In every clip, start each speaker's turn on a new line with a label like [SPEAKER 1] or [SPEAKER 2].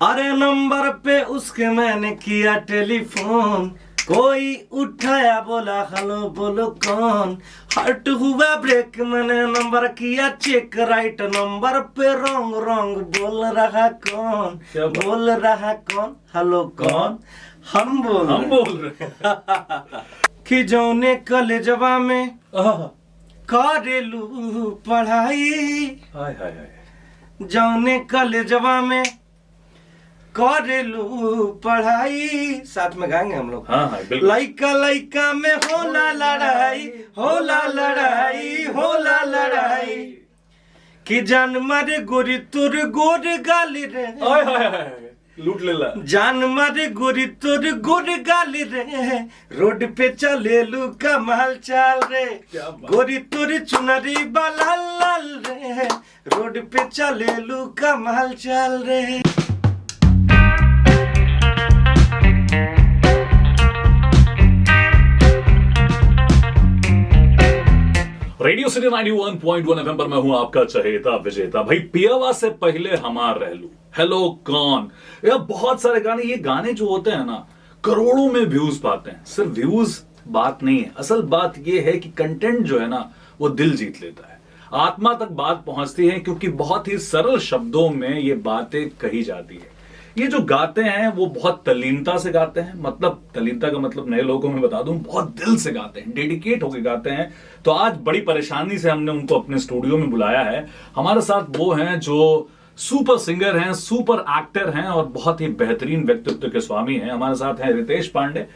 [SPEAKER 1] अरे नंबर पे उसके मैंने किया टेलीफोन, कोई उठाया बोला हेलो बोलो कौन। हर्ट हुआ ब्रेक मैंने नंबर किया चेक, राइट नंबर पे रॉन्ग रॉन्ग बोल रहा कौन, बोल रहा कौन, हेलो कौन, हम बोल रहे कि जौने कॉलेजवा में करेलू पढ़ाई, जौने कॉलेजवा में करेलू पढ़ाई, साथ में गाएंगे हम लोग।
[SPEAKER 2] हाँ,
[SPEAKER 1] लइका लइका में होला लड़ाई, होला लड़ाई, होला लड़ाई, कि जान मारे गोरी तोर गोर गाली रे,
[SPEAKER 2] लूट लेला
[SPEAKER 1] जान मारे गोरी तोर गोर गाली रे, रोड पे चलेलू कमाल चाल रे, गोरी तोर चुनरी बाला लाल रे, रोड पे चलेलू कमाल चाल रे।
[SPEAKER 2] रेडियो सिटी 91.1 एफएम पर मैं हूं आपका चहेता विजेता। भाई पियावा से पहले हमार रहलू, हेलो कौन, यार बहुत सारे गाने, ये गाने जो होते हैं ना करोड़ों में व्यूज पाते हैं। सिर्फ व्यूज बात नहीं है, असल बात ये है कि कंटेंट जो है ना वो दिल जीत लेता है, आत्मा तक बात पहुंचती है, क्योंकि बहुत ही सरल शब्दों में ये बातें कही जाती है। ये जो गाते हैं वो बहुत तल्लीनता से गाते हैं, मतलब तल्लीनता का मतलब नए लोगों में बता दूं, बहुत दिल से गाते हैं, डेडिकेट होकर गाते हैं। तो आज बड़ी परेशानी से हमने उनको अपने स्टूडियो में बुलाया है। हमारे साथ वो हैं जो सुपर सिंगर हैं, सुपर एक्टर हैं और बहुत ही बेहतरीन व्यक्तित्व के स्वामी हैं। हमारे साथ हैं रितेश पांडे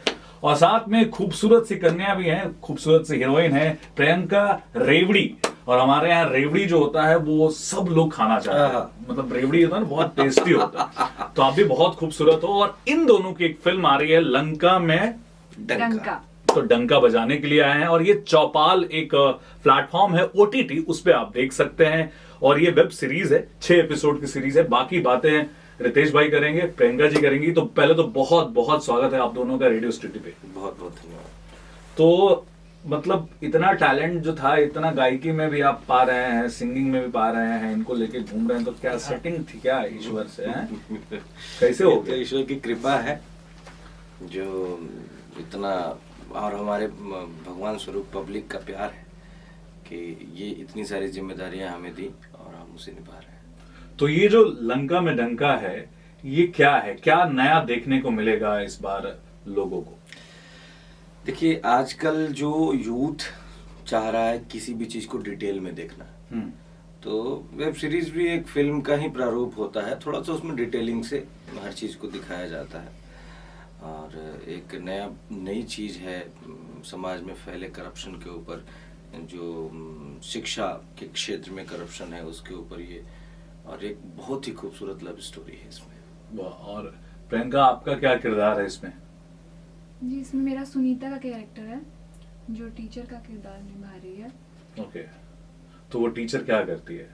[SPEAKER 2] और साथ में खूबसूरत सी कन्या भी हैं, खूबसूरत सी हीरोइन है प्रियंका रेवड़ी। और हमारे यहाँ रेवड़ी जो होता है वो सब लोग खाना चाहते हैं, मतलब रेवड़ी होता है ना बहुत टेस्टी होता है। तो आप भी बहुत खूबसूरत हो और इन दोनों की एक फिल्म आ रही है लंका में
[SPEAKER 3] डंका।
[SPEAKER 2] तो डंका बजाने के लिए आए हैं और ये चौपाल एक प्लेटफॉर्म है ओटीटी, उस पे आप देख सकते हैं। और ये वेब सीरीज है, 6 एपिसोड की सीरीज है। बाकी बातें रितेश भाई करेंगे, प्रियंका जी करेंगी। तो पहले तो बहुत बहुत स्वागत है आप दोनों का रेडियो सिटी पे।
[SPEAKER 1] बहुत बहुत धन्यवाद।
[SPEAKER 2] तो मतलब इतना टैलेंट जो था, इतना गायकी में भी आप पा रहे हैं, सिंगिंग में भी पा रहे हैं, इनको लेके घूम रहे हैं, तो क्या सेटिंग थी क्या ईश्वर से है? कैसे हो गया?
[SPEAKER 1] ईश्वर की कृपा है जो इतना, और हमारे भगवान स्वरूप पब्लिक का प्यार है कि ये इतनी सारी जिम्मेदारियां हमें दी और हम उसे निभा रहे हैं।
[SPEAKER 2] तो ये जो लंका में डंका है ये क्या है, क्या नया देखने को मिलेगा इस बार लोगों को?
[SPEAKER 1] देखिए आजकल जो यूथ चाह रहा है किसी भी चीज को डिटेल में देखना, तो वेब सीरीज भी एक फिल्म का ही प्रारूप होता है। थोड़ा सा उसमें डिटेलिंग से हर चीज को दिखाया जाता है और एक नई चीज है समाज में फैले करप्शन के ऊपर, जो शिक्षा के क्षेत्र में करप्शन है उसके ऊपर ये, और एक बहुत ही खूबसूरत लव स्टोरी है इसमें।
[SPEAKER 2] और प्रियंका आपका क्या किरदार है इसमें?
[SPEAKER 3] जी इसमें मेरा सुनीता का कैरेक्टर है जो टीचर का किरदार निभा रही है।
[SPEAKER 2] ओके, तो वो टीचर क्या करती है?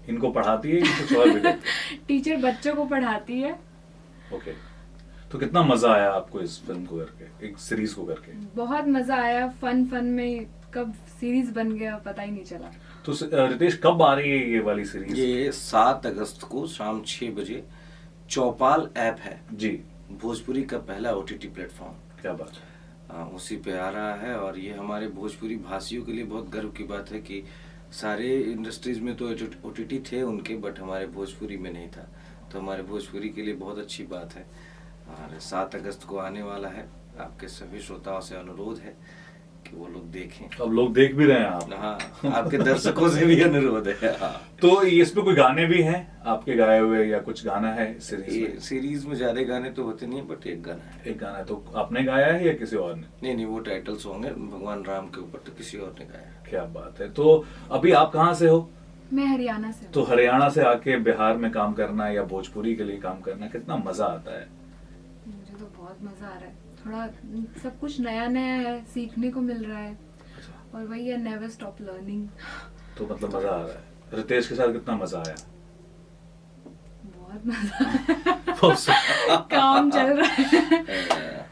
[SPEAKER 2] इनको पढ़ाती है कि कुछ और भी करती है?
[SPEAKER 3] टीचर बच्चों को पढ़ाती है।
[SPEAKER 2] ओके, तो कितना मजा आया आपको इस फिल्म को करके, एक सीरीज को करके?
[SPEAKER 3] बहुत मजा आया, फन में कब सीरीज बन गया पता ही नहीं चला।
[SPEAKER 2] तो रितेश कब आ रही है ये वाली सीरीज?
[SPEAKER 1] ये 7 अगस्त को शाम 6 बजे चौपाल ऐप है
[SPEAKER 2] जी,
[SPEAKER 1] भोजपुरी का पहला ओटीटी प्लेटफॉर्म।
[SPEAKER 2] क्या बात है।
[SPEAKER 1] उसी पे आ रहा है और ये हमारे भोजपुरी भाषियों के लिए बहुत गर्व की बात है कि सारे इंडस्ट्रीज में तो ओटीटी थे उनके, बट हमारे भोजपुरी में नहीं था, तो हमारे भोजपुरी के लिए बहुत अच्छी बात है। और 7 अगस्त को आने वाला है। आपके सभी श्रोताओं से अनुरोध है कि वो लोग देखें।
[SPEAKER 2] अब लोग देख भी रहे हैं आप?
[SPEAKER 1] हाँ, आपके दर्शकों से भी अनुरोध है। हाँ।
[SPEAKER 2] तो इसमें कोई गाने भी हैं आपके गाए हुए या कुछ गाना है
[SPEAKER 1] सीरीज में ज्यादा गाने तो होते नहीं, बट एक गाना है।
[SPEAKER 2] एक गाना है, तो आपने गाया है या किसी और ने?
[SPEAKER 1] नहीं, वो टाइटल सॉन्ग है भगवान राम के ऊपर, तो किसी और ने गाया है।
[SPEAKER 2] क्या बात है। तो अभी आप कहाँ से हो?
[SPEAKER 3] मैं हरियाणा से हूँ।
[SPEAKER 2] तो हरियाणा से आके बिहार में काम करना या भोजपुरी के लिए काम करना कितना मजा आता है?
[SPEAKER 3] मुझे तो बहुत मजा आ रहा है, थोड़ा सब कुछ नया नया है, सीखने को मिल रहा है। और वही है, नेवर स्टॉप लर्निंग।
[SPEAKER 2] तो मतलब मजा आ रहा है। रितेश के साथ कितना मजा आया?
[SPEAKER 3] बहुत मजा काम चल रहा है।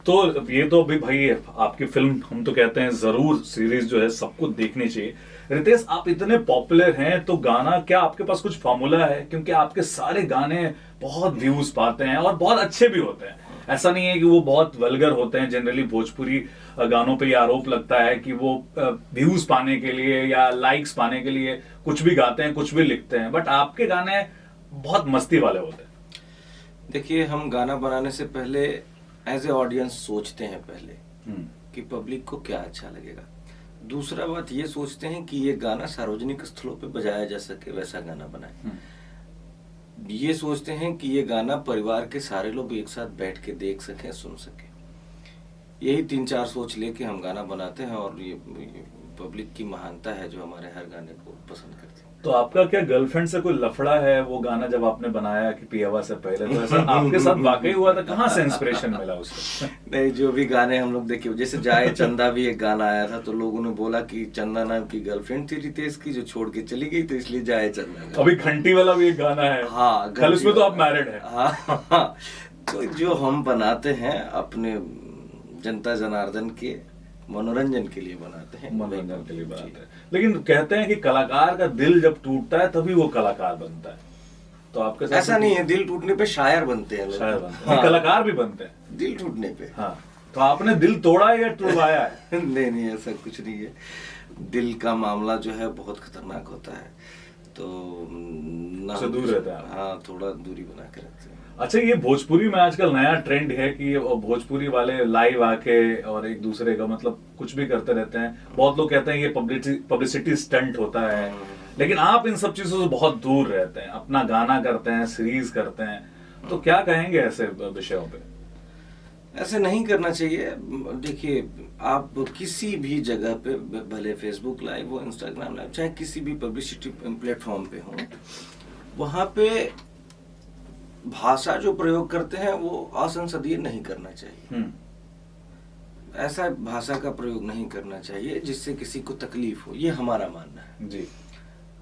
[SPEAKER 2] तो ये तो अभी भाई आपकी फिल्म हम तो कहते हैं जरूर सीरीज जो है सबको देखनी चाहिए। रितेश, आप इतने पॉपुलर हैं तो गाना क्या आपके पास कुछ फॉर्मूला है? क्योंकि आपके सारे गाने बहुत व्यूज पाते हैं और बहुत अच्छे भी होते हैं। ऐसा नहीं है कि वो बहुत वल्गर होते हैं। जनरली भोजपुरी गानों पे ये आरोप लगता है कि वो व्यूज पाने के लिए या लाइक्स पाने के लिए कुछ भी गाते हैं, कुछ भी लिखते हैं, बट आपके गाने बहुत मस्ती वाले होते हैं।
[SPEAKER 1] देखिए, हम गाना बनाने से पहले एज ए ऑडियंस सोचते हैं पहले कि पब्लिक को क्या अच्छा लगेगा। दूसरा बात ये सोचते हैं कि ये गाना सार्वजनिक स्थलों पे बजाया जा सके, वैसा गाना बनाए। ये सोचते हैं कि ये गाना परिवार के सारे लोग एक साथ बैठ के देख सकें, सुन सकें। यही 3-4 सोच लेके हम गाना बनाते हैं और ये पब्लिक की महानता है जो हमारे हर गाने को पसंद करती है।
[SPEAKER 2] तो आपका क्या गर्लफ्रेंड से कोई लफड़ा है? वो गाना जब आपने बनाया कि पियावा से पहले, तो ऐसा आपके साथ वाकई हुआ था? कहाँ से इंस्पिरेशन मिला उसको?
[SPEAKER 1] नहीं, जो भी गाने हम लोग देखिए, जैसे जाए चंदा भी एक गाना आया था तो लोगों ने बोला कि चंदा नाम की गर्लफ्रेंड थी रितेश की जो छोड़ के चली गई, तो इसलिए जाए चंदा।
[SPEAKER 2] अभी घंटी वाला भी एक गाना है।
[SPEAKER 1] हाँ,
[SPEAKER 2] कल उसमें तो आप मैरिड है।
[SPEAKER 1] हाँ। तो जो हम बनाते हैं अपने जनता जनार्दन के मनोरंजन के लिए बनाते हैं,
[SPEAKER 2] मनोरंजन के लिए बनाते हैं। लेकिन कहते हैं कि कलाकार का दिल जब टूटता है तभी वो कलाकार बनता है। तो आपके साथ
[SPEAKER 1] ऐसा नहीं है, दिल टूटने पे शायर बनते हैं लोग।
[SPEAKER 2] शायर बनते हैं, कलाकार भी बनते हैं
[SPEAKER 1] दिल टूटने पे।
[SPEAKER 2] हाँ, तो आपने दिल तोड़ा है या तुड़वाया है?
[SPEAKER 1] नहीं, ऐसा कुछ नहीं है। दिल का मामला जो है बहुत खतरनाक होता है, तो ना
[SPEAKER 2] दूर रहता है।
[SPEAKER 1] हाँ, थोड़ा दूरी बना के रखते हैं।
[SPEAKER 2] अच्छा, ये भोजपुरी में आजकल नया ट्रेंड है कि भोजपुरी वाले लाइव आके और एक दूसरे का मतलब कुछ भी करते रहते हैं। बहुत लोग कहते हैं ये पब्लिसिटी स्टंट होता है, लेकिन आप इन सब चीजों से बहुत दूर रहते हैं, अपना गाना करते हैं, सीरीज करते हैं, तो क्या कहेंगे ऐसे विषयों पे?
[SPEAKER 1] ऐसे नहीं करना चाहिए। देखिए, आप किसी भी जगह पे, भले फेसबुक लाइव हो, इंस्टाग्राम लाइव, चाहे किसी भी पब्लिसिटी प्लेटफॉर्म पे हो, वहां पे भाषा जो प्रयोग करते हैं वो असंसदीय नहीं करना चाहिए। ऐसा भाषा का प्रयोग नहीं करना चाहिए जिससे किसी को तकलीफ हो, ये हमारा मानना है
[SPEAKER 2] जी।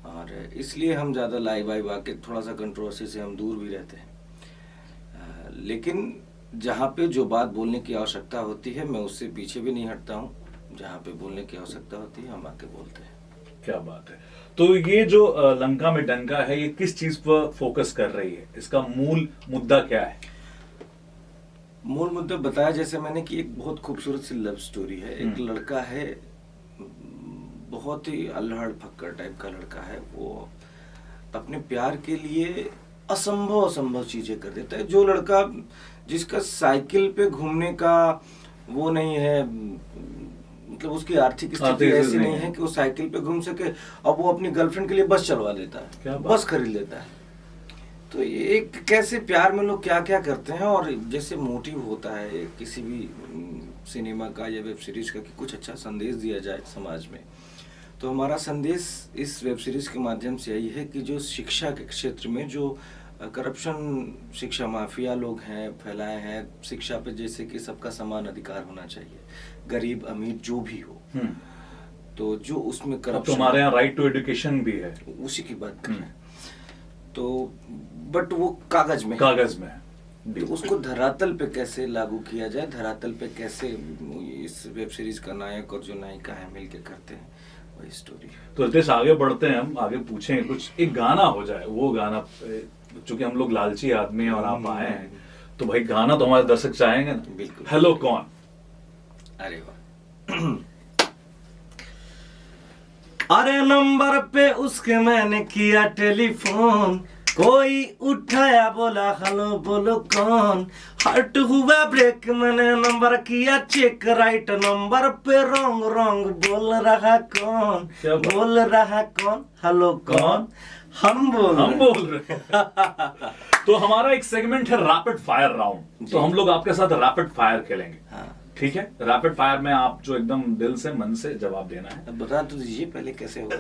[SPEAKER 1] और इसलिए हम ज्यादा लाइव वाइव आके थोड़ा सा कंट्रोवर्सी से हम दूर भी रहते हैं। लेकिन जहाँ पे जो बात बोलने की आवश्यकता होती है, मैं उससे पीछे भी नहीं हटता हूँ। जहाँ पे बोलने की आवश्यकता होती है, हम आके बोलते हैं।
[SPEAKER 2] क्या बात है। तो ये जो लंका में डंका है, ये किस चीज पर फोकस कर रही है? इसका मूल मुद्दा क्या है?
[SPEAKER 1] मूल मुद्दा बताया जैसे मैंने कि एक बहुत खूबसूरत सी लव स्टोरी है। एक लड़का है, बहुत ही अल्हड़ फक्कड़ टाइप का लड़का है। वो अपने प्यार के लिए असंभव चीजें कर देता है। जो लड़का जिसका साइकिल पे घूमने का वो नहीं है, मतलब उसकी आर्थिक स्थिति ऐसी नहीं है कि वो साइकिल पे घूम सके, अब वो अपनी गर्लफ्रेंड के लिए बस चलवा लेता है, बस खरीद लेता है। तो ये एक कैसे प्यार में लोग क्या क्या करते हैं, और जैसे मोटिव होता है किसी भी सिनेमा का या वेब सीरीज का कि कुछ अच्छा संदेश दिया जाए समाज में। तो हमारा संदेश इस वेब सीरीज के माध्यम से यही है कि जो शिक्षा के क्षेत्र में जो करप्शन, शिक्षा माफिया लोग हैं फैलाए हैं शिक्षा पे, जैसे कि सबका समान अधिकार होना चाहिए, गरीब अमीर जो भी हो, तो जो उसमें करप्शन,
[SPEAKER 2] तो हमारे यहाँ राइट टू एजुकेशन भी है,
[SPEAKER 1] उसी की बात कर रहे हैं। तो बट वो कागज में तो उसको धरातल पे कैसे लागू किया जाए, धरातल पे कैसे इस वेब सीरीज का नायक और जो नायिका है मिलके करते हैं, वही स्टोरी है।
[SPEAKER 2] तो रितेश, आगे बढ़ते हैं, हम आगे पूछेंगे कुछ, एक गाना हो जाए, वो गाना, चूंकि हम लोग लालची आदमी हैं और आप आए हैं, तो भाई गाना तो हमारे दर्शक चाहेंगे ना।
[SPEAKER 1] बिल्कुल।
[SPEAKER 2] हेलो कौन।
[SPEAKER 1] अरे वाह। अरे नंबर पे उसके मैंने किया टेलीफोन, कोई उठाया बोला हेलो बोलो कौन, हर्ट हुआ ब्रेक मैंने नंबर किया चेक, राइट नंबर पे रॉन्ग रॉन्ग बोल रहा कौन, बोल रहा कौन, हेलो कौन, हम बोल रहे
[SPEAKER 2] तो हमारा एक सेगमेंट है रैपिड फायर राउंड, तो हम लोग आपके साथ रैपिड फायर खेलेंगे।
[SPEAKER 1] हाँ।
[SPEAKER 2] ठीक है, रैपिड फायर में आप जो एकदम दिल से मन से जवाब देना है।
[SPEAKER 1] अब बता तो दीजिए पहले कैसे होगा।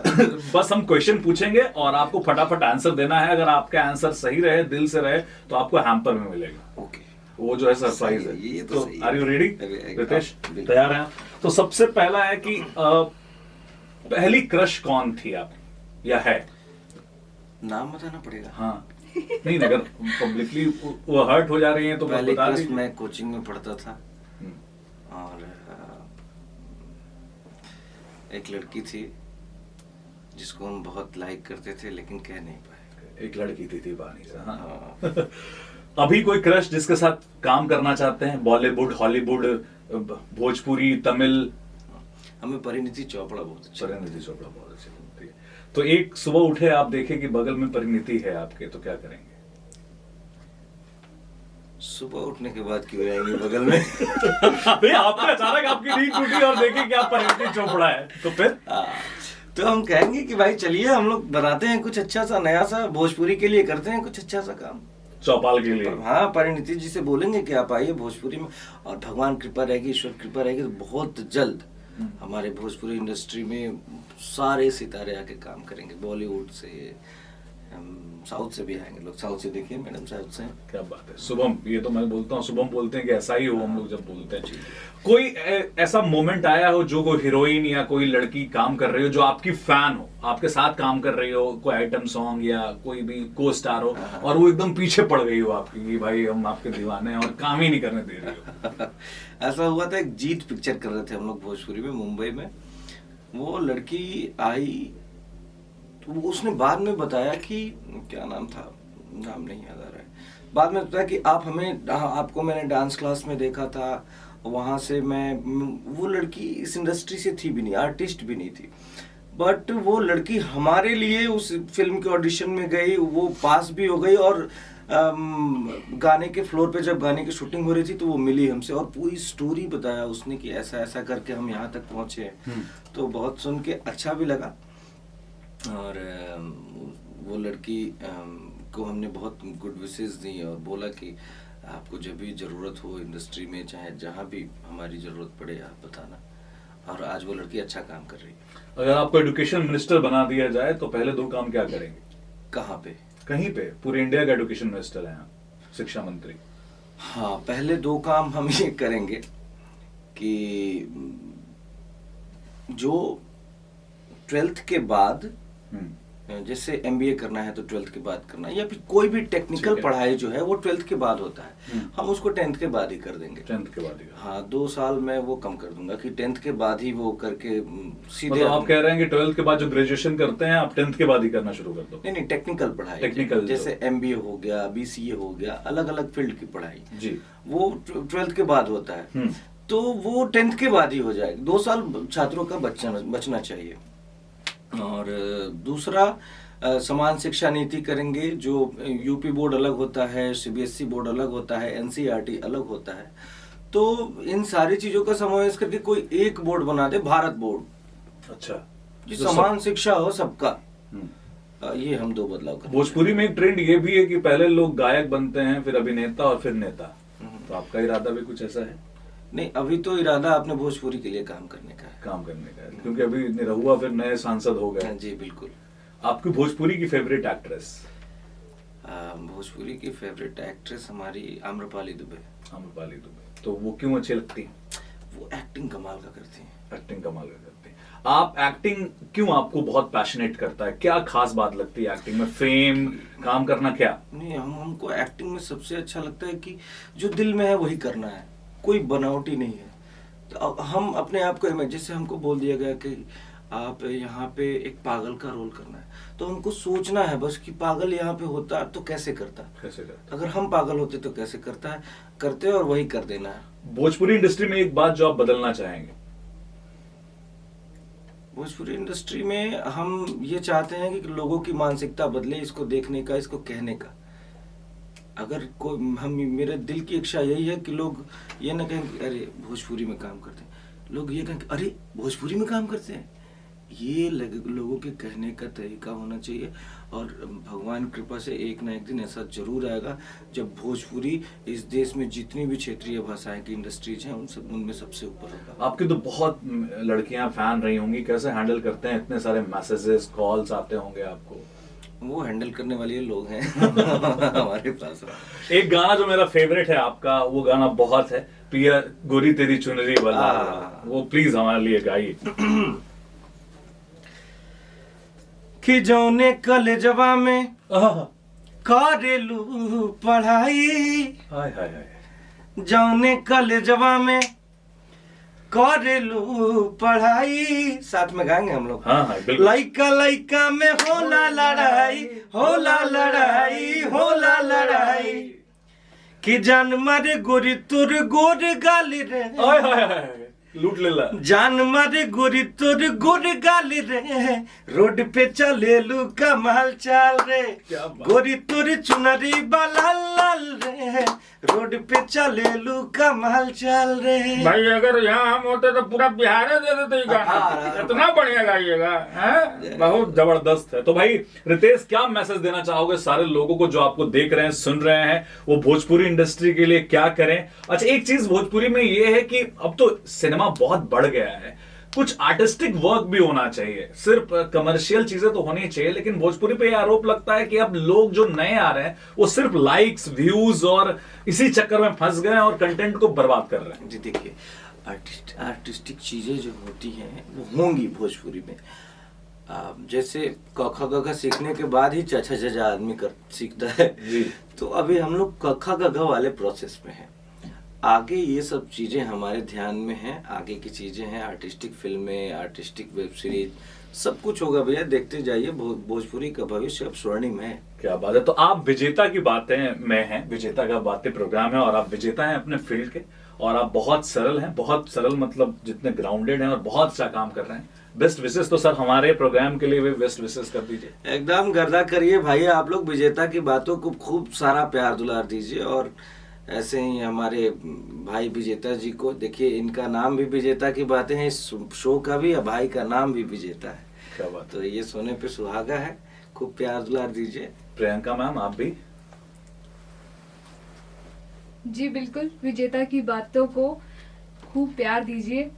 [SPEAKER 2] बस हम क्वेश्चन पूछेंगे और आपको फटाफट आंसर देना है। अगर आपका आंसर सही रहे, दिल से रहे, तो आपको हैम्पर में मिलेगा।
[SPEAKER 1] ओके,
[SPEAKER 2] वो जो है सरप्राइज है।
[SPEAKER 1] ये
[SPEAKER 2] तो आर यू रेडी रितेश?
[SPEAKER 1] बिल्कुल।
[SPEAKER 2] तैयार हैं? तो सबसे पहला है कि पहली क्रश कौन थी आप, या है?
[SPEAKER 1] नाम बताना पड़ेगा।
[SPEAKER 2] हाँ, नहीं, अगर पब्लिकली वो हर्ट हो जा रही है तो
[SPEAKER 1] पहले
[SPEAKER 2] बता
[SPEAKER 1] क्लास
[SPEAKER 2] दीजिए।
[SPEAKER 1] मैं कोचिंग में पढ़ता था, और एक लड़की थी जिसको हम बहुत लाइक करते थे लेकिन कह नहीं पाए।
[SPEAKER 2] एक लड़की थी बानी से, हाँ।
[SPEAKER 1] हाँ।
[SPEAKER 2] अभी कोई क्रश जिसके साथ काम करना चाहते हैं? बॉलीवुड, हॉलीवुड, भोजपुरी, तमिल?
[SPEAKER 1] हमें परिणीति चोपड़ा बहुत अच्छी
[SPEAKER 2] परिणीति चोपड़ा बहुत अच्छी लगती है। तो एक सुबह उठे आप देखे कि बगल में परिणीति है आपके, तो क्या करेंगे?
[SPEAKER 1] सुबह उठने के बाद क्यों आएंगे बगल में?
[SPEAKER 2] भैया आपने अचानक आपकी नींद टूटी और देखे कि आप परिणीति चोपड़ा है, तो फिर?
[SPEAKER 1] तो हम कहेंगे कि भाई चलिए हम लोग बनाते हैं कुछ अच्छा सा, नया सा, भोजपुरी के लिए करते हैं कुछ अच्छा सा काम,
[SPEAKER 2] चौपाल के लिए।
[SPEAKER 1] हाँ, परिणीति जी से बोलेंगे कि आप आइए भोजपुरी में, और भगवान कृपा रहेगी, ईश्वर कृपा रहेगी तो बहुत जल्द हमारे भोजपुरी इंडस्ट्री में सारे सितारे आके काम करेंगे। बॉलीवुड से, साउथ से भी आएंगे लोग। साउथ से देखिए मैडम, साउथ से।
[SPEAKER 2] क्या बात है। शुभम, ये तो मैं बोलता हूँ, शुभम बोलते हैं कि ऐसा ही हो हम लोग जब बोलते हैं। कोई ऐसा मोमेंट आया हो जो कोई हीरोइन या कोई लड़की काम कर रही हो जो आपकी फैन हो, आपके साथ काम कर रही हो, कोई आइटम सॉन्ग या कोई भी को स्टार हो, और वो एकदम पीछे पड़ गई हो आपकी कि भाई हम आपके दीवाने हैं और काम ही नहीं करने दे रही हो?
[SPEAKER 1] ऐसा हुआ था, एक जीत पिक्चर कर रहे थे हम लोग भोजपुरी में, मुंबई में। वो लड़की आई तो उसने बाद में बताया कि क्या नाम था, नाम नहीं याद आ रहा है, बाद में बताया कि आपको मैंने डांस क्लास में देखा था, वहाँ से वो लड़की इस इंडस्ट्री से थी भी नहीं, आर्टिस्ट भी नहीं थी, बट वो लड़की हमारे लिए उस फिल्म के ऑडिशन में गई, वो पास भी हो गई, और गाने के फ्लोर पे जब गाने की शूटिंग हो रही थी तो वो मिली हमसे और पूरी स्टोरी बताया उसने कि ऐसा ऐसा करके हम यहाँ तक पहुँचे। तो बहुत सुन के अच्छा भी लगा, और वो लड़की को हमने बहुत गुड विशेस दी और बोला कि आपको जब भी ज़रूरत हो इंडस्ट्री में, चाहे जहाँ भी हमारी ज़रूरत पड़े आप बताना। और आज वो लड़की अच्छा काम कर रही है।
[SPEAKER 2] अगर आपको एजुकेशन मिनिस्टर बना दिया जाए तो पहले 2 काम क्या करेंगे?
[SPEAKER 1] कहाँ पे?
[SPEAKER 2] कहीं पे, पूरे इंडिया का एजुकेशन मिनिस्टर है आप, शिक्षा मंत्री।
[SPEAKER 1] हाँ, पहले 2 काम हम ये करेंगे कि जो 12th के बाद, जैसे MBA करना है तो 12th के बाद करना है, या फिर कोई भी टेक्निकल पढ़ाई जो है वो 12th के बाद होता है, हम उसको 10th के बाद ही कर देंगे।
[SPEAKER 2] 10th के बाद ही?
[SPEAKER 1] हाँ, 2 साल में वो कम कर दूंगा कि 10th के बाद ही वो करके सीधे।
[SPEAKER 2] मतलब आप कह रहे हैं कि 12th के बाद जो ग्रेजुएशन करते हैं आप 10th के बाद ही करना शुरू कर दो?
[SPEAKER 1] नहीं, टेक्निकल पढ़ाई,
[SPEAKER 2] टेक्निकल,
[SPEAKER 1] जैसे MBA हो गया, BCA हो गया, अलग अलग फील्ड की पढ़ाई
[SPEAKER 2] जी,
[SPEAKER 1] वो 12th के बाद होता है, तो वो 10th के बाद ही हो जाएगी। 2 साल छात्रों का बचना चाहिए। और दूसरा, समान शिक्षा नीति करेंगे, जो यूपी बोर्ड अलग होता है, CBSE बोर्ड अलग होता है, NCERT अलग होता है, तो इन सारी चीजों का समावेश करके कोई एक बोर्ड बना दे, भारत बोर्ड।
[SPEAKER 2] अच्छा,
[SPEAKER 1] जो समान शिक्षा हो सबका। ये हम 2 बदलाव करेंगे।
[SPEAKER 2] भोजपुरी में एक ट्रेंड ये भी है कि पहले लोग गायक बनते हैं, फिर अभिनेता और फिर नेता, तो आपका इरादा भी कुछ ऐसा है?
[SPEAKER 1] नहीं, अभी तो इरादा अपने भोजपुरी के लिए काम करने का है।
[SPEAKER 2] काम करने का है, क्योंकि अभी निरहुआ फिर नए सांसद हो गए।
[SPEAKER 1] जी बिल्कुल।
[SPEAKER 2] आपकी भोजपुरी की फेवरेट एक्ट्रेस?
[SPEAKER 1] भोजपुरी की फेवरेट एक्ट्रेस हमारी आम्रपाली दुबे।
[SPEAKER 2] आम्रपाली दुबे, तो वो क्यों अच्छी लगती है?
[SPEAKER 1] वो एक्टिंग कमाल का करती है।
[SPEAKER 2] एक्टिंग कमाल का करती है। आप एक्टिंग क्यों आपको बहुत पैशनेट करता है? क्या खास बात लगती है एक्टिंग में? फेम, काम करना, क्या?
[SPEAKER 1] नहीं, हमको एक्टिंग में सबसे अच्छा लगता है कि जो दिल में है वही करना है, कोई बनावटी नहीं है। तो हम अपने आप को, जैसे हमको बोल दिया गया कि आप यहाँ पे एक पागल का रोल करना है, तो हमको सोचना है बस कि पागल यहाँ पे होता तो कैसे करता, अगर हम पागल होते तो कैसे करते और वही कर देना है।
[SPEAKER 2] भोजपुरी इंडस्ट्री में एक बात जो आप बदलना चाहेंगे?
[SPEAKER 1] भोजपुरी इंडस्ट्री में हम ये चाहते हैं कि लोगों की मानसिकता बदले, इसको देखने का, इसको कहने का। अगर कोई मेरे दिल की इच्छा यही है कि लोग ये ना कहें कि अरे भोजपुरी में काम करते हैं, लोग ये कहें कि अरे भोजपुरी में काम करते हैं। ये लोगों के कहने का तरीका होना चाहिए, और भगवान कृपा से एक ना एक दिन ऐसा जरूर आएगा जब भोजपुरी इस देश में जितनी भी क्षेत्रीय भाषाएं की इंडस्ट्रीज हैं उनमें सबसे ऊपर होगा।
[SPEAKER 2] आपकी तो बहुत लड़कियां फैन रही होंगी, कैसे हैंडल करते हैं? इतने सारे मैसेजेस, कॉल्स आते होंगे आपको?
[SPEAKER 1] वो हैंडल करने वाले लोग हैं हमारे पास।
[SPEAKER 2] एक गाना जो मेरा फेवरेट है आपका, वो गाना बहुत है, पिया गोरी तेरी चुनरी वाला, वो प्लीज हमारे लिए गाइए।
[SPEAKER 1] कि जौने कॉलेजवा में करेलू पढ़ाई,
[SPEAKER 2] हाय हाय हाय,
[SPEAKER 1] जौने कॉलेजवा में करेलू पढ़ाई, साथ में गाएंगे हम लोग।
[SPEAKER 2] हाँ हाँ बिल्कुल।
[SPEAKER 1] लइका लइका में होला लड़ाई, होला लड़ाई, होला लड़ाई, कि जान मारे गोरी तुर गोर गाली रे,
[SPEAKER 2] हाय हाय हाय, लूट लेला।
[SPEAKER 1] जान मारे गोरी तुर गोर गाली रे, रोड पे चले लू कमाल चाल रे,
[SPEAKER 2] क्या बात।
[SPEAKER 1] गोरी तुर चुनरी बाला लाल रे, रोड पे चले लू कमाल चाल रे।
[SPEAKER 4] भाई अगर यहाँ हम होते तो पूरा बिहार दे देते ये गाना, इतना बढ़िया गाइएगा, हैं?
[SPEAKER 2] बहुत जबरदस्त है। तो भाई रितेश, क्या मैसेज देना चाहोगे सारे लोगों को जो आपको देख रहे हैं, सुन रहे हैं, वो भोजपुरी इंडस्ट्री के लिए क्या करें? अच्छा, एक चीज भोजपुरी में ये है कि अब तो सिनेमा बहुत बढ़ गया है, कुछ आर्टिस्टिक वर्क भी होना चाहिए, सिर्फ कमर्शियल चीजें तो होनी चाहिए। लेकिन भोजपुरी पे यह आरोप लगता है कि अब लोग जो नए आ रहे हैं वो सिर्फ लाइक्स, व्यूज और इसी चक्कर में फंस गए और कंटेंट को बर्बाद कर रहे हैं।
[SPEAKER 1] जी देखिए, आर्टिस्टिक चीजें जो होती हैं वो होंगी भोजपुरी में। जैसे कखा गघा सीखने के बाद ही चचा चचा आदमी सीखता है
[SPEAKER 2] जी।
[SPEAKER 1] तो अभी हम लोग कखा गघा वाले प्रोसेस में हैं। आगे ये सब चीजें हमारे ध्यान में हैं, आगे की चीजें हैं, आर्टिस्टिक फिल्में, आर्टिस्टिक वेब सीरीज, सब कुछ होगा भैया, देखते जाइए। भोजपुरी का भविष्य अब स्वर्णिम है।
[SPEAKER 2] क्या बात है। तो आप विजेता की बातें में हैं, विजेता का बातें प्रोग्राम है और आप विजेता हैं अपने फील्ड के, और आप बहुत सरल हैं, बहुत सरल मतलब जितने ग्राउंडेड हैं और बहुत अच्छा काम कर रहे हैं। बेस्ट विशेष तो सर हमारे प्रोग्राम के लिए भी बेस्ट विशेष कर दीजिए।
[SPEAKER 1] एकदम गर्दा करिए भाई, आप लोग विजेता की बातों को खूब सारा प्यार दुलार दीजिए। और ऐसे ही हमारे भाई विजेता जी को देखिए, इनका नाम भी विजेता की बातें हैं, इस शो का भी, भाई का नाम भी विजेता है।
[SPEAKER 2] क्या बात।
[SPEAKER 1] तो ये सोने पे सुहागा है, खूब प्यार दुलार दीजिए।
[SPEAKER 2] प्रियंका मैम, आप भी?
[SPEAKER 3] जी बिल्कुल, विजेता की बातों को खूब प्यार दीजिए,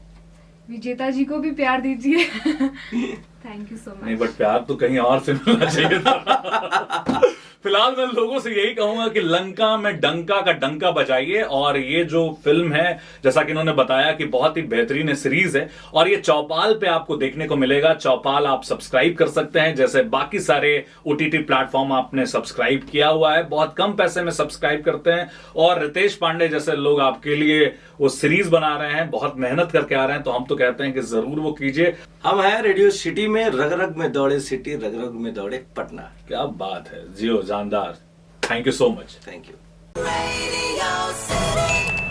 [SPEAKER 3] विजेता जी को भी प्यार दीजिए। थैंक यू सो
[SPEAKER 2] नहीं,
[SPEAKER 3] मच।
[SPEAKER 2] बट प्यार तो कहीं और से मिलना चाहिए था। फिलहाल मैं लोगों से यही कहूंगा कि लंका में डंका का डंका बजाइए। और ये जो फिल्म है, जैसा कि इन्होंने बताया कि बहुत ही बेहतरीन सीरीज है, और ये चौपाल पे आपको देखने को मिलेगा। चौपाल आप सब्सक्राइब कर सकते हैं, जैसे बाकी सारे OTT प्लेटफॉर्म आपने सब्सक्राइब किया हुआ है, बहुत कम पैसे में सब्सक्राइब करते हैं। और रितेश पांडे जैसे लोग आपके लिए वो सीरीज बना रहे हैं, बहुत मेहनत करके आ रहे हैं, तो हम तो कहते हैं कि जरूर वो कीजिए।
[SPEAKER 1] हम हैं रेडियो सिटी में, रग रग में दौड़े सिटी, रग रग में दौड़े पटना।
[SPEAKER 2] क्या बात है, जियो जानदार। Thank you so much.
[SPEAKER 1] Thank you.
[SPEAKER 5] Radio City.